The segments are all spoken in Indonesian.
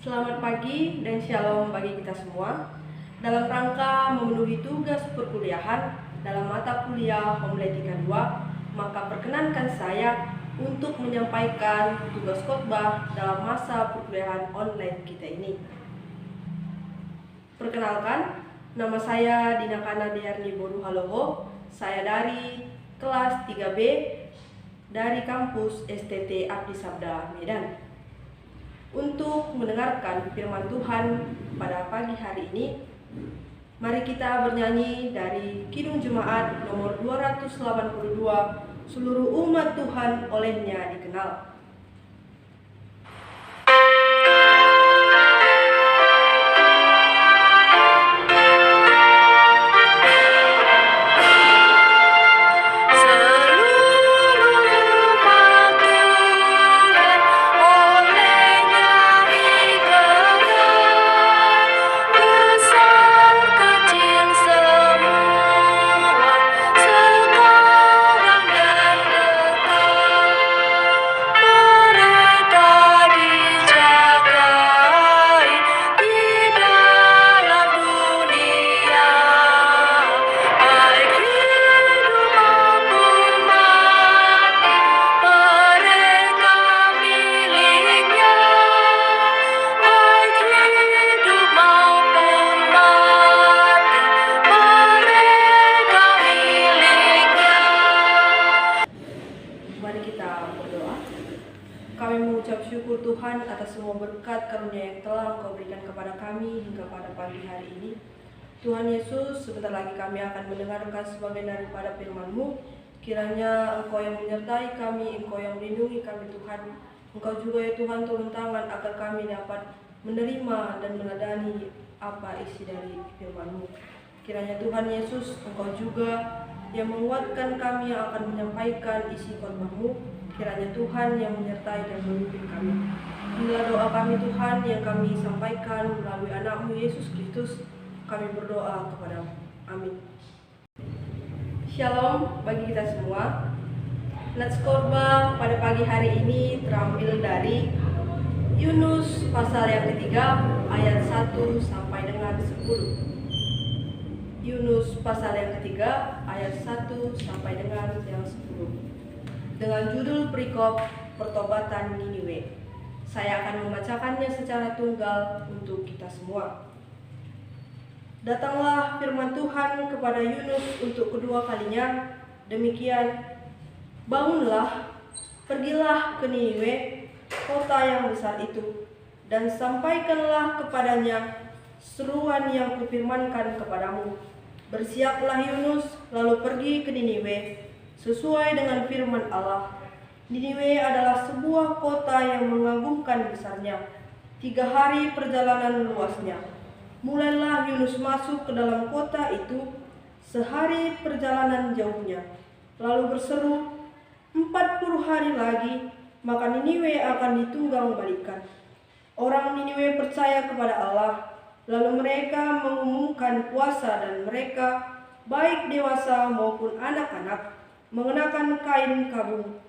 Selamat pagi dan shalom bagi kita semua. Dalam rangka memenuhi tugas perkuliahan dalam mata kuliah Homiletika 2, maka perkenankan saya untuk menyampaikan tugas khotbah dalam masa perkuliahan online kita ini. Perkenalkan, nama saya Dina Kana Diarni Boru Haloho. Saya dari kelas 3B dari kampus STT Abdi Sabda Medan. Untuk mendengarkan firman Tuhan pada pagi hari ini, mari kita bernyanyi dari Kidung Jemaat nomor 282, Seluruh Umat Tuhan Olehnya Dikenal. Kami mengucap syukur Tuhan atas semua berkat karunia yang telah Engkau berikan kepada kami hingga pada pagi hari ini. Tuhan Yesus, sebentar lagi kami akan mendengarkan sebagian daripada firman-Mu. Kiranya Engkau yang menyertai kami, Engkau yang melindungi kami Tuhan. Engkau juga ya Tuhan turun tangan agar kami dapat menerima dan meladani apa isi dari firman-Mu. Kiranya Tuhan Yesus, Engkau juga yang menguatkan kami yang akan menyampaikan isi khotbah-Mu. Kiranya Tuhan yang menyertai dan memimpin kami. Inilah doa kami Tuhan yang kami sampaikan melalui anak-Mu Yesus Kristus. Kami berdoa kepada-Mu. Amin. Shalom bagi kita semua. Nats khotbah pada pagi hari ini terambil dari Yunus pasal yang ketiga ayat 1 sampai dengan 10. Yunus pasal yang ketiga ayat 1 sampai dengan yang 10. Dengan judul perikop pertobatan Niniwe. Saya akan membacakannya secara tunggal untuk kita semua. Datanglah firman Tuhan kepada Yunus untuk kedua kalinya, demikian, bangunlah, pergilah ke Niniwe, kota yang besar itu, dan sampaikanlah kepadanya seruan yang kufirmankan kepadamu. Bersiaplah Yunus, lalu pergi ke Niniwe, sesuai dengan firman Allah. Niniwe adalah sebuah kota yang mengagumkan besarnya, 3 hari perjalanan luasnya. Mulailah Yunus masuk ke dalam kota itu, sehari perjalanan jauhnya. Lalu berseru, 40 hari lagi, maka Niniwe akan ditunggang balikan. Orang Niniwe percaya kepada Allah, lalu mereka mengumumkan puasa dan mereka, baik dewasa maupun anak-anak, mengenakan kain kabung.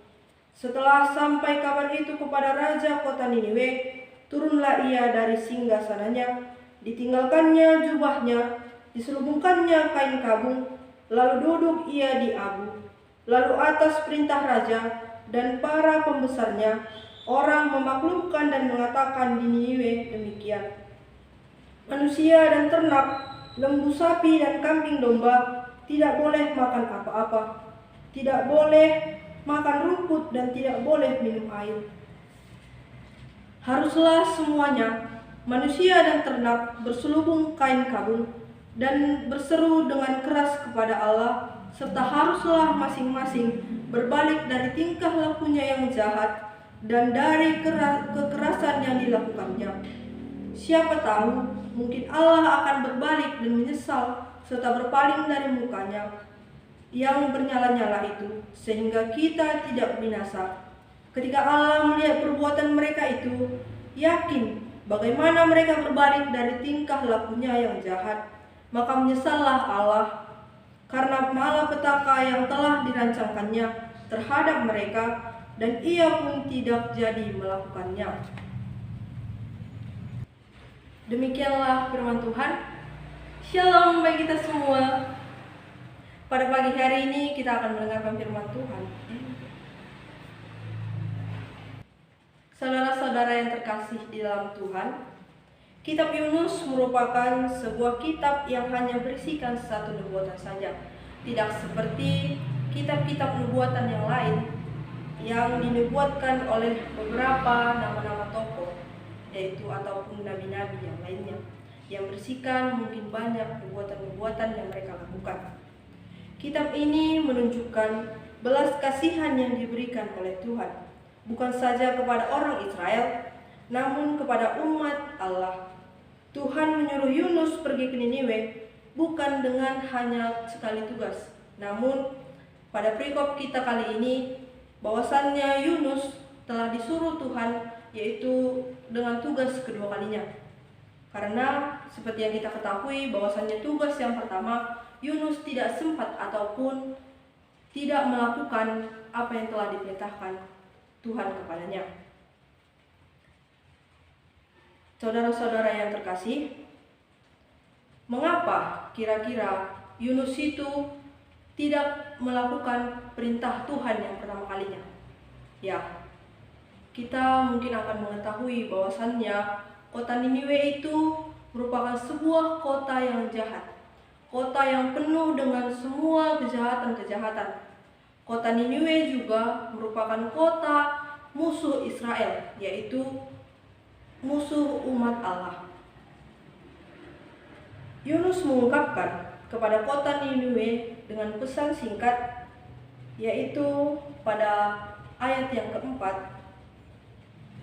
Setelah sampai kabar itu kepada raja kota Niniwe, turunlah ia dari singgasananya, ditinggalkannya jubahnya, diselubungkannya kain kabung, lalu duduk ia di abu. Lalu atas perintah raja dan para pembesarnya, orang memaklumkan dan mengatakan di Niniwe demikian, manusia dan ternak, lembu sapi dan kambing domba tidak boleh makan apa-apa, tidak boleh makan rumput dan tidak boleh minum air. Haruslah semuanya, manusia dan ternak, berselubung kain kabung dan berseru dengan keras kepada Allah, serta haruslah masing-masing berbalik dari tingkah lakunya yang jahat dan dari kekerasan yang dilakukannya. Siapa tahu, mungkin Allah akan berbalik dan menyesal serta berpaling dari mukanya yang bernyala-nyala itu, sehingga kita tidak binasa. Ketika Allah melihat perbuatan mereka itu, yakin bagaimana mereka berbalik dari tingkah lakunya yang jahat, maka menyesallah Allah karena malapetaka yang telah dirancangkannya terhadap mereka, dan ia pun tidak jadi melakukannya. Demikianlah firman Tuhan. Shalom bagi kita semua. Pada pagi hari ini kita akan mendengarkan firman Tuhan. Saudara-saudara yang terkasih di dalam Tuhan, Kitab Yunus merupakan sebuah kitab yang hanya berisikan satu nubuatan saja. Tidak seperti kitab-kitab nubuatan yang lain yang dinubuatkan oleh beberapa nama-nama tokoh, yaitu ataupun nabi-nabi yang lainnya, yang berisikan mungkin banyak nubuatan-nubuatan yang mereka lakukan. Kitab ini menunjukkan belas kasihan yang diberikan oleh Tuhan, bukan saja kepada orang Israel, namun kepada umat Allah. Tuhan menyuruh Yunus pergi ke Niniwe bukan dengan hanya sekali tugas, namun pada perikop kita kali ini bahwasannya Yunus telah disuruh Tuhan, yaitu dengan tugas kedua kalinya. Karena seperti yang kita ketahui bahwasannya tugas yang pertama Yunus tidak sempat ataupun tidak melakukan apa yang telah diperintahkan Tuhan kepadanya. Saudara-saudara yang terkasih, mengapa kira-kira Yunus itu tidak melakukan perintah Tuhan yang pertama kalinya? Ya, kita mungkin akan mengetahui bahwasannya kota Niniwe itu merupakan sebuah kota yang jahat, kota yang penuh dengan semua kejahatan-kejahatan. Kota Niniwe juga merupakan kota musuh Israel, yaitu musuh umat Allah. Yunus mengungkapkan kepada kota Niniwe dengan pesan singkat, yaitu pada ayat yang keempat.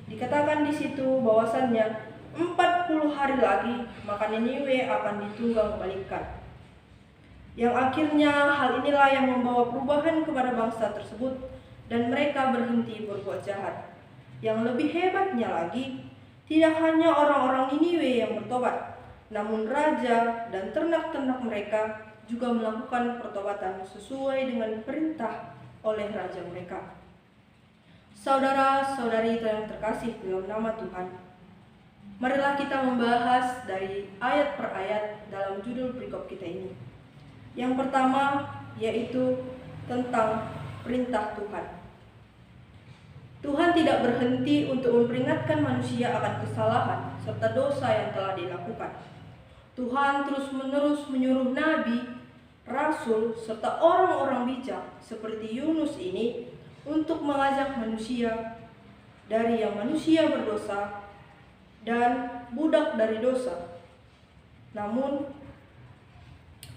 Dikatakan di situ bahwasannya 40 hari lagi maka Niniwe akan ditunggang balikan. Yang akhirnya hal inilah yang membawa perubahan kepada bangsa tersebut dan mereka berhenti berbuat jahat. Yang lebih hebatnya lagi, tidak hanya orang-orang Niniwe yang bertobat, namun raja dan ternak-ternak mereka juga melakukan pertobatan sesuai dengan perintah oleh raja mereka. Saudara-saudari yang terkasih dalam nama Tuhan, marilah kita membahas dari ayat per ayat dalam judul perikop kita ini. Yang pertama yaitu tentang perintah Tuhan. Tuhan tidak berhenti untuk memperingatkan manusia akan kesalahan serta dosa yang telah dilakukan. Tuhan terus-menerus menyuruh nabi, rasul, serta orang-orang bijak seperti Yunus ini untuk mengajak manusia dari yang manusia berdosa dan budak dari dosa. Namun,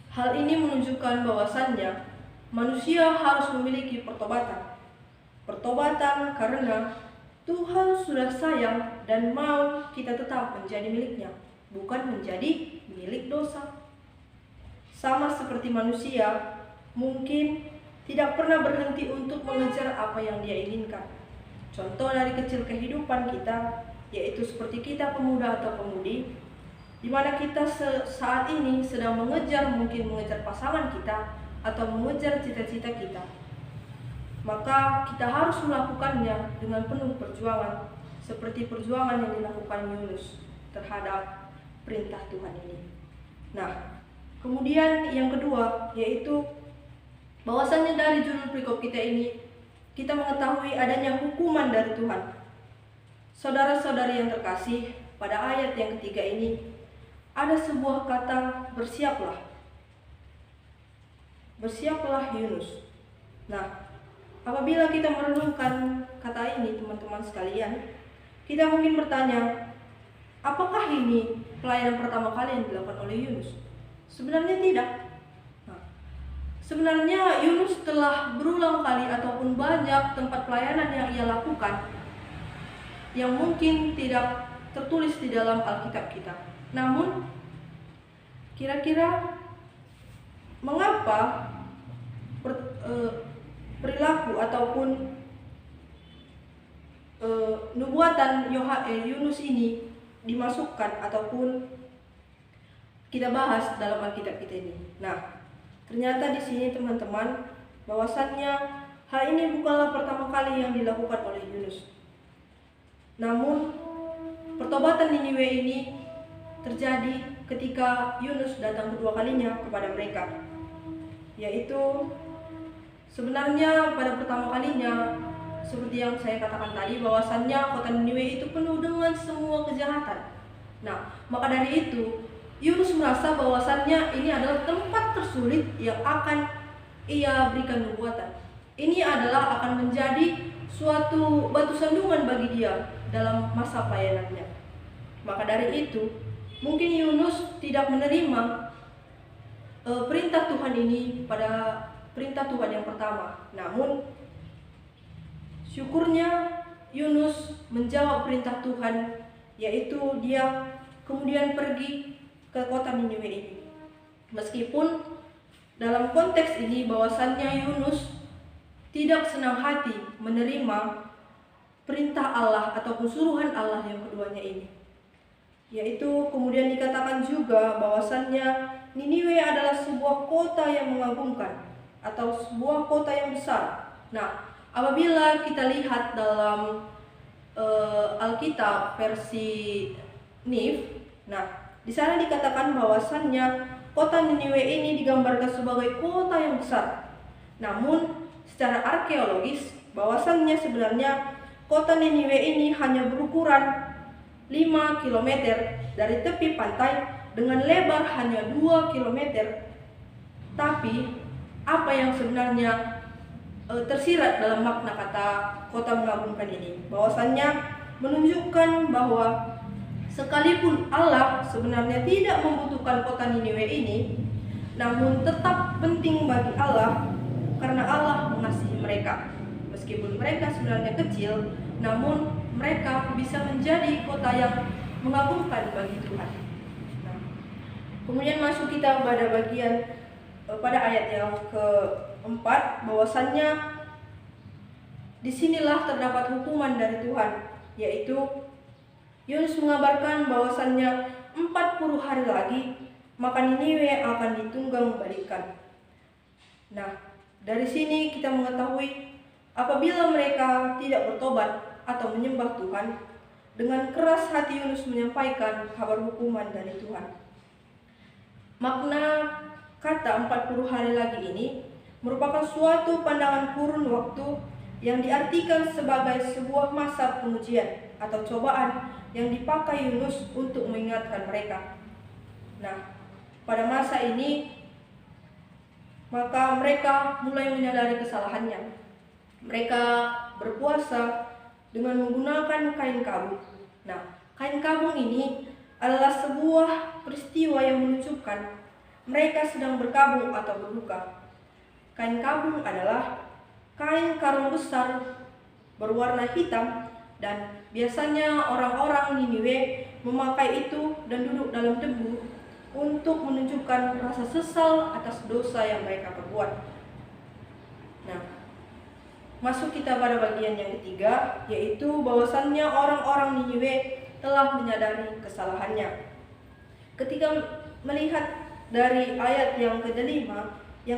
hal ini menunjukkan bahwasannya manusia harus memiliki pertobatan. Pertobatan karena Tuhan sudah sayang dan mau kita tetap menjadi miliknya, bukan menjadi milik dosa. Sama seperti manusia, mungkin tidak pernah berhenti untuk mengejar apa yang dia inginkan. Contoh dari kecil kehidupan kita, yaitu seperti kita pemuda atau pemudi, di mana kita saat ini sedang mungkin mengejar pasangan kita atau mengejar cita-cita kita. Maka kita harus melakukannya dengan penuh perjuangan, seperti perjuangan yang dilakukan Yunus terhadap perintah Tuhan ini. Nah, kemudian yang kedua yaitu bahwasannya dari judul perikop kita ini kita mengetahui adanya hukuman dari Tuhan. Saudara-saudari yang terkasih, pada ayat yang ketiga ini ada sebuah kata bersiaplah. Bersiaplah Yunus. Nah, apabila kita merenungkan kata ini teman-teman sekalian, kita mungkin bertanya, apakah ini pelayanan pertama kali yang dilakukan oleh Yunus? Sebenarnya tidak. Nah, sebenarnya Yunus telah berulang kali ataupun banyak tempat pelayanan yang ia lakukan yang mungkin tidak tertulis di dalam Alkitab kita. Namun, kira-kira mengapa perilaku ataupun nubuatan Yunus ini dimasukkan ataupun kita bahas dalam Alkitab kita ini? Nah, ternyata di sini teman-teman bahwasannya hal ini bukanlah pertama kali yang dilakukan oleh Yunus. Namun pertobatan Niniwe ini terjadi ketika Yunus datang kedua kalinya kepada mereka. Yaitu sebenarnya pada pertama kalinya, seperti yang saya katakan tadi, bahwasannya kota Niniwe itu penuh dengan semua kejahatan. Nah, maka dari itu Yunus merasa bahwasannya ini adalah tempat tersulit yang akan ia berikan nubuatan. Ini adalah akan menjadi suatu batu sandungan bagi dia dalam masa pelayanannya. Maka dari itu, mungkin Yunus tidak menerima perintah Tuhan ini pada perintah Tuhan yang pertama. Namun syukurnya Yunus menjawab perintah Tuhan, yaitu dia kemudian pergi ke kota Niniwe ini. Meskipun dalam konteks ini bahwasannya Yunus tidak senang hati menerima perintah Allah ataupun suruhan Allah yang keduanya ini. Yaitu kemudian dikatakan juga bahwasannya Niniwe adalah sebuah kota yang mengagumkan atau sebuah kota yang besar. Nah, apabila kita lihat dalam Alkitab versi NIV, nah di sana dikatakan bahwasannya kota Niniwe ini digambarkan sebagai kota yang besar. Namun secara arkeologis bahwasannya sebenarnya kota Niniwe ini hanya berukuran 5 km dari tepi pantai dengan lebar hanya 2 km. Tapi apa yang sebenarnya tersirat dalam makna kata kota mengagumkan ini? Bahwasannya menunjukkan bahwa sekalipun Allah sebenarnya tidak membutuhkan kota Niniwe ini, namun tetap penting bagi Allah karena Allah mengasihi mereka. Meskipun mereka sebenarnya kecil, namun mereka bisa menjadi kota yang mengagumkan bagi Tuhan. Nah, kemudian masuk kita pada bagian pada ayat yang keempat, bahwasannya disinilah terdapat hukuman dari Tuhan, yaitu Yunus mengabarkan bahwasannya 40 hari lagi maka Niniwe akan ditunggang balikan. Nah, dari sini kita mengetahui apabila mereka tidak bertobat atau menyembah Tuhan, dengan keras hati Yunus menyampaikan kabar hukuman dari Tuhan. Makna kata 40 hari lagi ini merupakan suatu pandangan kurun waktu yang diartikan sebagai sebuah masa pengujian atau cobaan yang dipakai Yunus untuk mengingatkan mereka. Nah, pada masa ini maka mereka mulai menyadari kesalahannya. Mereka berpuasa dengan menggunakan kain kabung. Nah, kain kabung ini adalah sebuah peristiwa yang menunjukkan mereka sedang berkabung atau berduka. Kain kabung adalah kain karung besar berwarna hitam, dan biasanya orang-orang Niniwe memakai itu dan duduk dalam debu untuk menunjukkan rasa sesal atas dosa yang mereka perbuat. Nah, masuk kita pada bagian yang ketiga, yaitu bahwasannya orang-orang Niniwe telah menyadari kesalahannya. Ketika melihat dari ayat yang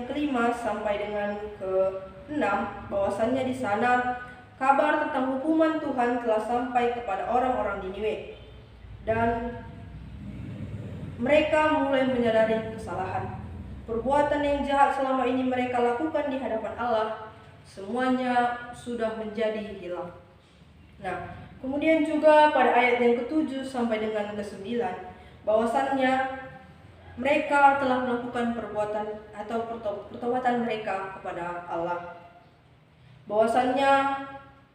kelima sampai dengan ke-6, bahwasannya di sana kabar tentang hukuman Tuhan telah sampai kepada orang-orang Niniwe, dan mereka mulai menyadari kesalahan. Perbuatan yang jahat selama ini mereka lakukan di hadapan Allah, semuanya sudah menjadi hilang. Nah, kemudian juga pada ayat yang ke-7 sampai dengan ke-9, bahwasannya mereka telah melakukan perbuatan atau pertobatan mereka kepada Allah. Bahwasannya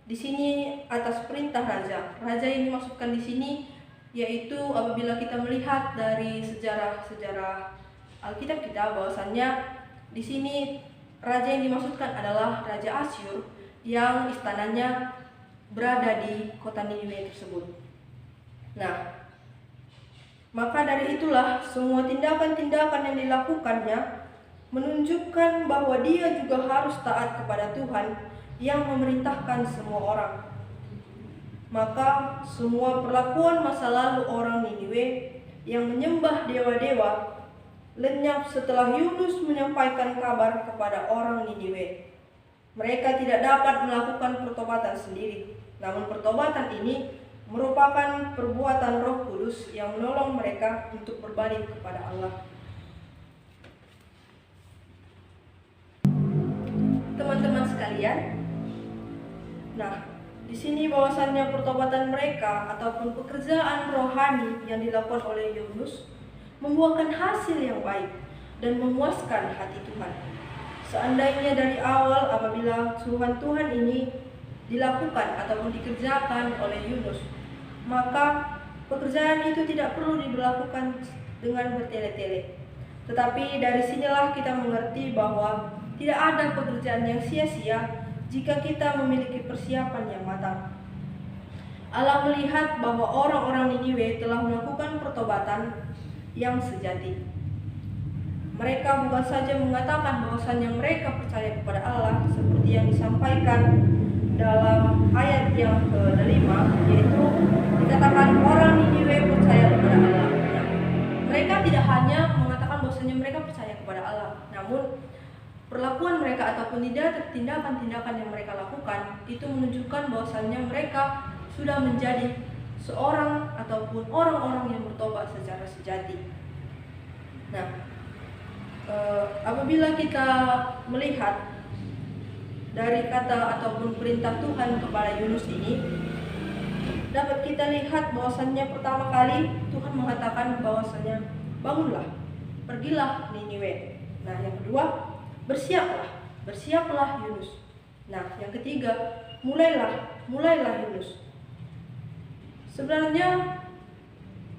di sini atas perintah raja. Raja ini dimaksudkan di sini yaitu apabila kita melihat dari sejarah Alkitab kita, bahwasannya di sini raja yang dimaksudkan adalah Raja Asyur yang istananya berada di kota Niniwe tersebut. Nah, maka dari itulah semua tindakan-tindakan yang dilakukannya menunjukkan bahwa dia juga harus taat kepada Tuhan yang memerintahkan semua orang. Maka semua perlakuan masa lalu orang Niniwe yang menyembah dewa-dewa lenyap setelah Yunus menyampaikan kabar kepada orang Niniwe. Mereka tidak dapat melakukan pertobatan sendiri, namun pertobatan ini merupakan perbuatan Roh Kudus yang menolong mereka untuk berbalik kepada Allah. Teman-teman sekalian, nah, di sini bahwasannya pertobatan mereka ataupun pekerjaan rohani yang dilakukan oleh Yunus membuahkan hasil yang baik dan memuaskan hati Tuhan. Seandainya dari awal apabila suruhan Tuhan ini dilakukan ataupun dikerjakan oleh Yunus, maka pekerjaan itu tidak perlu diberlakukan dengan bertele-tele. Tetapi dari sinilah kita mengerti bahwa tidak ada pekerjaan yang sia-sia jika kita memiliki persiapan yang matang. Allah melihat bahwa orang-orang Niniwe telah melakukan pertobatan yang sejati. Mereka bukan saja mengatakan bahwasannya mereka percaya kepada Allah seperti yang disampaikan dalam ayat yang ke-5, yaitu dikatakan orang Niniwe percaya kepada Allah. Mereka tidak hanya mengatakan bahwasannya mereka percaya kepada Allah, namun perlakuan mereka ataupun tindakan-tindakan yang mereka lakukan itu menunjukkan bahwasannya mereka sudah menjadi seorang ataupun orang-orang yang bertobat secara sejati. Nah, apabila kita melihat dari kata ataupun perintah Tuhan kepada Yunus ini, dapat kita lihat bahwasannya pertama kali Tuhan mengatakan bahwasannya bangunlah, pergilah Niniwe. Nah, yang kedua, bersiaplah Yunus. Nah, yang ketiga, mulailah Yunus. Sebenarnya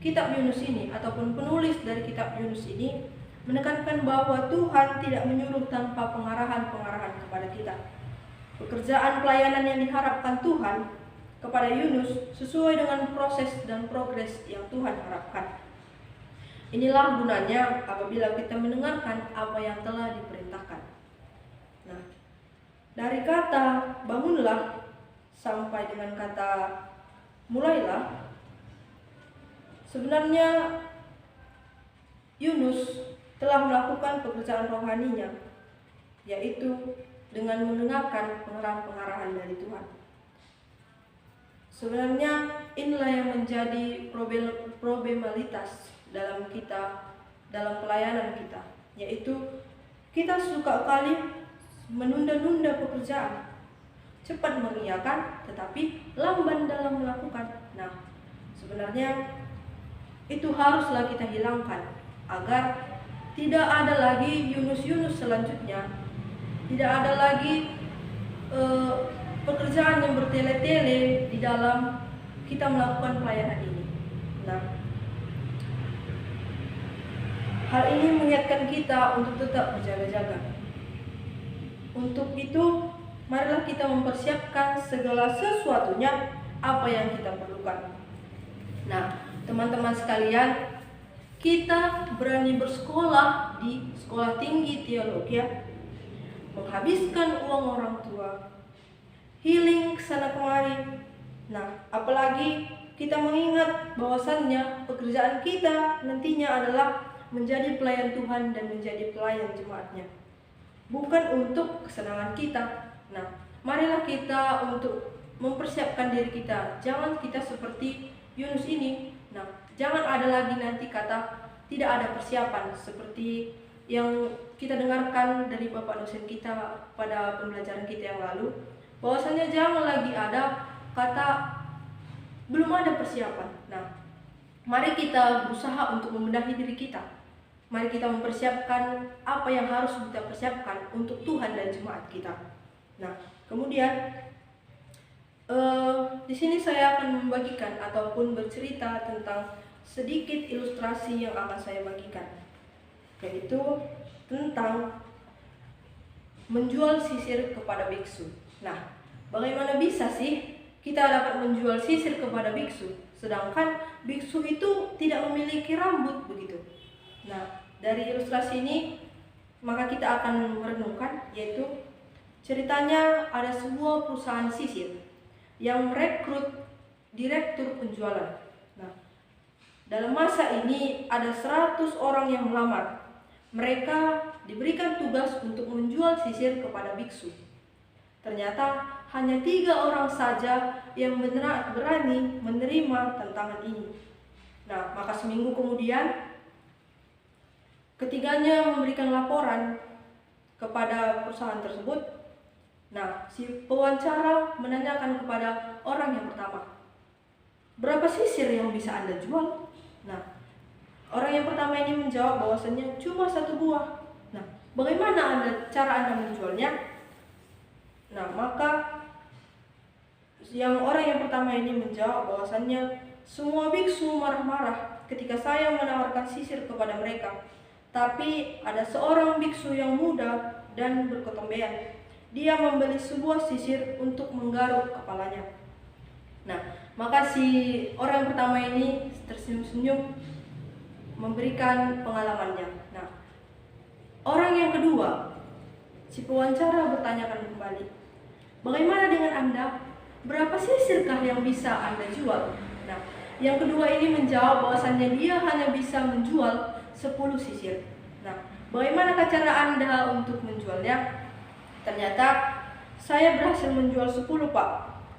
kitab Yunus ini ataupun penulis dari kitab Yunus ini menekankan bahwa Tuhan tidak menyuruh tanpa pengarahan-pengarahan kepada kita. Pekerjaan pelayanan yang diharapkan Tuhan kepada Yunus sesuai dengan proses dan progres yang Tuhan harapkan. Inilah gunanya apabila kita mendengarkan apa yang telah diperintahkan. Nah, dari kata bangunlah sampai dengan kata mulailah, sebenarnya Yunus telah melakukan pekerjaan rohaninya, yaitu dengan mendengarkan pengarahan-pengarahan dari Tuhan. Sebenarnya inilah yang menjadi problemalitas dalam kita, dalam pelayanan kita, yaitu kita suka kali menunda-nunda pekerjaan, cepat mengiyakan tetapi lamban dalam melakukan. Nah, sebenarnya itu haruslah kita hilangkan agar tidak ada lagi Yunus-Yunus selanjutnya, tidak ada lagi pekerjaan yang bertele-tele di dalam kita melakukan pelayanan ini. Nah, hal ini mengingatkan kita untuk tetap berjaga-jaga. Untuk itu, marilah kita mempersiapkan segala sesuatunya apa yang kita perlukan. Nah, teman-teman sekalian, kita berani bersekolah di sekolah tinggi teologi, menghabiskan uang orang tua, healing kesana kemari. Nah, apalagi kita mengingat bahwasannya pekerjaan kita nantinya adalah menjadi pelayan Tuhan dan menjadi pelayan jemaatnya, bukan untuk kesenangan kita. Nah, marilah kita untuk mempersiapkan diri kita. Jangan kita seperti Yunus ini. Nah, jangan ada lagi nanti kata tidak ada persiapan seperti yang kita dengarkan dari Bapak dosen kita pada pembelajaran kita yang lalu, bahwasanya jangan lagi ada kata belum ada persiapan. Nah, mari kita berusaha untuk membenahi diri kita. Mari kita mempersiapkan apa yang harus kita persiapkan untuk Tuhan dan jemaat kita. Nah, kemudian di sini saya akan membagikan ataupun bercerita tentang sedikit ilustrasi yang akan saya bagikan, yaitu tentang menjual sisir kepada biksu. Nah, bagaimana bisa sih kita dapat menjual sisir kepada biksu, sedangkan biksu itu tidak memiliki rambut begitu? Nah, dari ilustrasi ini maka kita akan merenungkan, yaitu ceritanya ada sebuah perusahaan sisir yang merekrut direktur penjualan. Nah, dalam masa ini ada 100 orang yang melamar. Mereka diberikan tugas untuk menjual sisir kepada biksu. Ternyata hanya 3 orang saja yang berani menerima tantangan ini. Nah, maka seminggu kemudian ketiganya memberikan laporan kepada perusahaan tersebut. Nah, si pewawancara menanyakan kepada orang yang pertama, berapa sisir yang bisa Anda jual? Nah, orang yang pertama ini menjawab bahwasannya cuma 1 buah. Nah, bagaimana cara Anda menjualnya? Nah, maka orang yang pertama ini menjawab bahwasannya semua biksu marah-marah ketika saya menawarkan sisir kepada mereka. Tapi ada seorang biksu yang muda dan berketombean. Dia membeli sebuah sisir untuk menggaruk kepalanya. Nah, maka si orang yang pertama ini tersenyum-senyum memberikan pengalamannya. Nah, orang yang kedua, si pewawancara bertanyakan kembali, bagaimana dengan Anda? Berapa sisirkah yang bisa Anda jual? Nah, yang kedua ini menjawab bahwasannya dia hanya bisa menjual 10 sisir. Nah, bagaimanakah cara Anda untuk menjualnya? Ternyata saya berhasil menjual 10, Pak,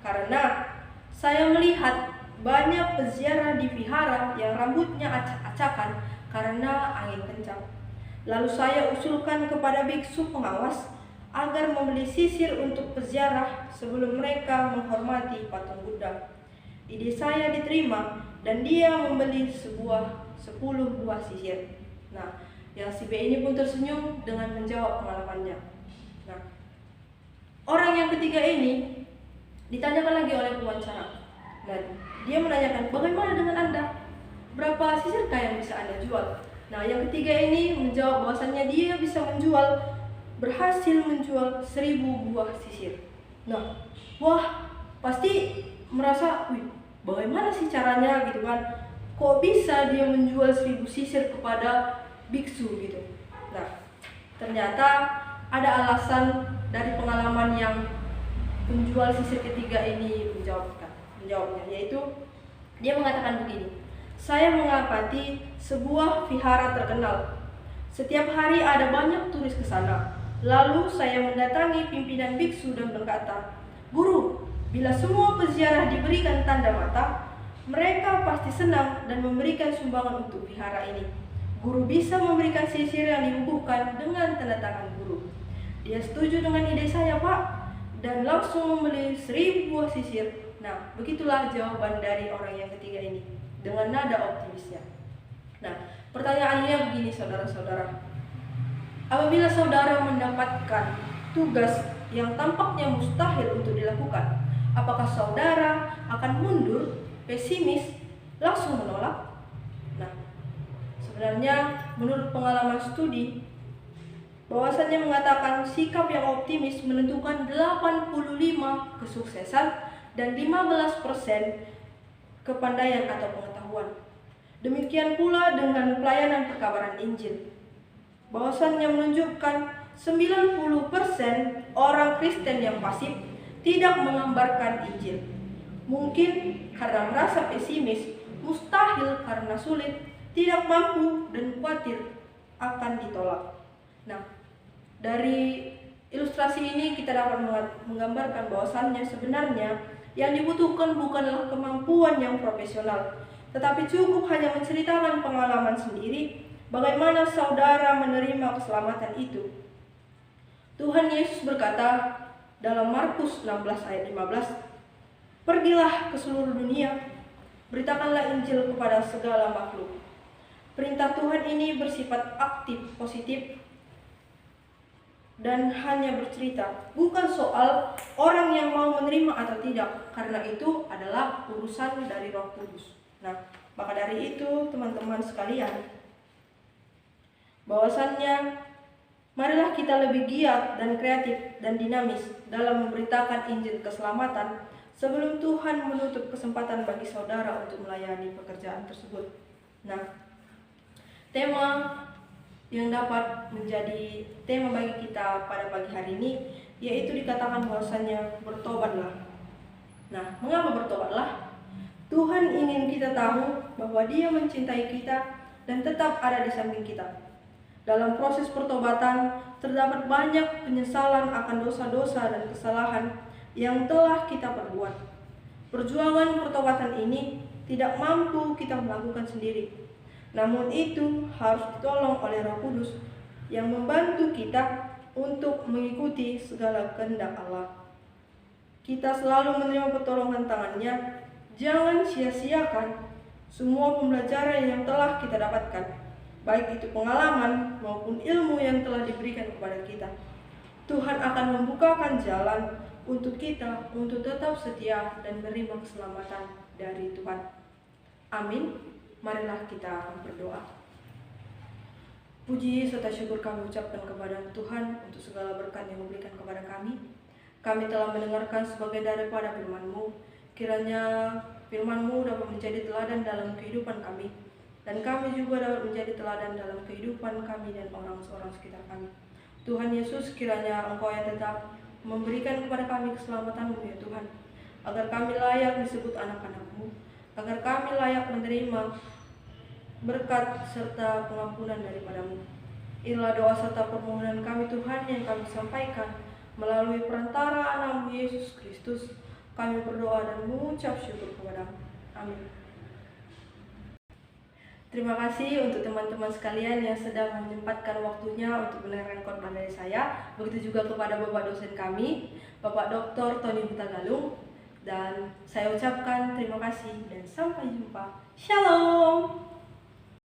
karena saya melihat banyak peziarah di vihara yang rambutnya acak-acakan karena angin kencang. Lalu saya usulkan kepada biksu pengawas agar membeli sisir untuk peziarah sebelum mereka menghormati patung Buddha. Ide saya diterima dan dia membeli 10 buah sisir. Nah, yang si B ini pun tersenyum dengan menjawab pengalamannya. Nah, orang yang ketiga ini ditanyakan lagi oleh pewawancara. Nah, dia menanyakan, bagaimana dengan Anda? Berapa sisirkah yang bisa Anda jual? Nah, yang ketiga ini menjawab bahwasannya dia bisa berhasil menjual 1000 buah sisir. Nah, wah, pasti merasa, bagaimana sih caranya gitu kan? Kok bisa dia menjual 1000 sisir kepada biksu gitu? Nah, ternyata ada alasan dari pengalaman yang penjual sisir ketiga ini menjawabnya, yaitu dia mengatakan begini, saya mengamati sebuah vihara terkenal. Setiap hari ada banyak turis ke sana. Lalu saya mendatangi pimpinan biksu dan berkata, Guru, bila semua peziarah diberikan tanda mata, mereka pasti senang dan memberikan sumbangan untuk vihara ini. Guru bisa memberikan sisir yang dibubuhkan dengan tanda tangan guru. Dia setuju dengan ide saya, Pak, dan langsung membeli 1000 buah sisir. Nah, begitulah jawaban dari orang yang ketiga ini dengan nada optimisnya. Nah, pertanyaannya begini, saudara-saudara. Apabila saudara mendapatkan tugas yang tampaknya mustahil untuk dilakukan, apakah saudara akan mundur, pesimis, langsung menolak? Nah, sebenarnya menurut pengalaman studi, bahwasannya mengatakan sikap yang optimis menentukan 85 kesuksesan dan 15% kepandaian atau pengetahuan. Demikian pula dengan pelayanan perkabaran Injil. Bahwasannya menunjukkan 90% orang Kristen yang pasif tidak mengabarkan Injil. Mungkin karena merasa pesimis, mustahil karena sulit, tidak mampu, dan khawatir akan ditolak. Nah, dari ilustrasi ini kita dapat menggambarkan bahwasannya sebenarnya yang dibutuhkan bukanlah kemampuan yang profesional, tetapi cukup hanya menceritakan pengalaman sendiri bagaimana saudara menerima keselamatan itu. Tuhan Yesus berkata dalam Markus 16 ayat 15, pergilah ke seluruh dunia, beritakanlah Injil kepada segala makhluk. Perintah Tuhan ini bersifat aktif, positif, dan hanya bercerita, bukan soal orang yang mau menerima atau tidak, karena itu adalah urusan dari Roh Kudus. Nah, maka dari itu teman-teman sekalian, bahwasannya marilah kita lebih giat dan kreatif dan dinamis dalam memberitakan Injil keselamatan sebelum Tuhan menutup kesempatan bagi saudara untuk melayani pekerjaan tersebut. Nah, tema yang dapat menjadi tema bagi kita pada pagi hari ini yaitu dikatakan bahwasannya bertobatlah. Nah, mengapa bertobatlah? Tuhan ingin kita tahu bahwa Dia mencintai kita dan tetap ada di samping kita. Dalam proses pertobatan terdapat banyak penyesalan akan dosa-dosa dan kesalahan yang telah kita perbuat. Perjuangan pertobatan ini tidak mampu kita melakukan sendiri, namun itu harus ditolong oleh Roh Kudus yang membantu kita untuk mengikuti segala kehendak Allah. Kita selalu menerima pertolongan tangannya. Jangan sia-siakan semua pembelajaran yang telah kita dapatkan, baik itu pengalaman maupun ilmu yang telah diberikan kepada kita. Tuhan akan membukakan jalan untuk kita untuk tetap setia dan menerima keselamatan dari Tuhan. Amin. Marilah kita berdoa. Puji serta syukur kami ucapkan kepada Tuhan untuk segala berkat yang memberikan kepada kami. Kami telah mendengarkan sebagian daripada firman-Mu. Kiranya firman-Mu dapat menjadi teladan dalam kehidupan kami, dan kami juga dapat menjadi teladan dalam kehidupan kami dan orang-orang sekitar kami. Tuhan Yesus, kiranya Engkau yang tetap memberikan kepada kami keselamatan-Mu ya Tuhan, agar kami layak disebut anak-anak-Mu, agar kami layak menerima berkat serta pengampunan daripada-Mu. Inilah doa serta permohonan kami Tuhan yang kami sampaikan melalui perantara Anak-Mu Yesus Kristus. Kami berdoa dan mengucap syukur kepada-Mu. Amin. Terima kasih untuk teman-teman sekalian yang sedang menyempatkan waktunya untuk mendengarkan khotbah dari saya. Begitu juga kepada Bapak dosen kami, Bapak Dr. Tony Hutagalung. Dan saya ucapkan terima kasih dan sampai jumpa. Shalom.